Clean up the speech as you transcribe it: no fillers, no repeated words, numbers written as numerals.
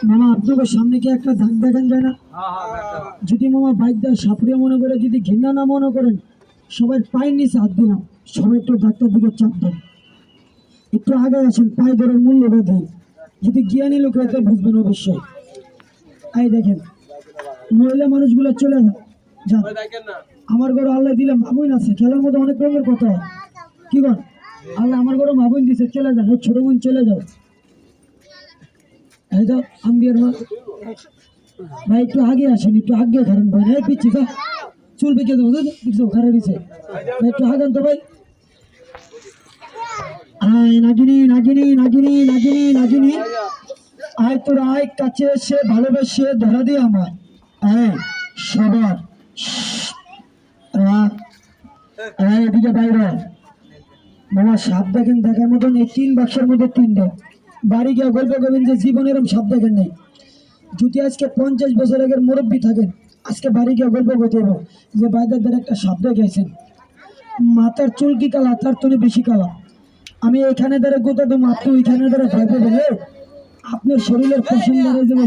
মামা আপনাকে সামনে কি একটা দাগ দেখান যায় না? যদি মামা বাইক দেয় সাপুরিয়া মনে করে, যদি ঘৃণা না মনে করেন, সবাই পায়ের নিচে হাত দিলাম, সবাই একটু ডাক্তার দিকে চাপ দেন, একটু আগে আসেন, পায়ে ধরার মূল্যটা দিন। যদি জ্ঞানী লোক হয়তো বুঝবেন অবশ্যই। এই দেখেন মহিলা মানুষগুলো চলে যান। আমার ঘরে আল্লাহ দিলে মাবুন আছে, খেলার মধ্যে অনেক রঙের কথা হয়। কি বল আল্লাহ আমার ঘরে মাবুন দিছে, চলে যান, ওই ছোট বোন চলে যাও। এই তো আম্বিয়ার মা ভাই একটু আগে আসেন, একটু আগে ধরেন ভাই, না পিচ্ছি যা চুল বেঁকে দেবো, দেখছো খারাপ দিছে, একটু আগান তো ভাই। আয় নাগিনী নাগিনী নাগিনী নাগিনী নাগিনী, আয় তোর আয় কাছে এসে ভালোবেসে ধরা দিয়ে আমার আয় সবার এদিকে বাইরে মামা সাপ দেখেন, দেখার মতন এই 3 বাক্সের মধ্যে 3টা। বাড়ি গিয়ে গল্প করবেন যে জীবনে এরকম সাপ দেখেন নাই। যদি আজকে 50 বছর আগের মুরব্বী থাকেন, আজকে বাড়ি গিয়ে গল্প করতে হবে যে বাইদারদের একটা সাপ দেখেছেন, মাথার চুল কি কালা, তার তো বেশি কালা। আমি এখানে দ্বারা গোটা দেবো, আপনি ওইখানে দ্বারা ভয় পাবেন। আপনার শরীরের পছন্দ হয়ে যাবে,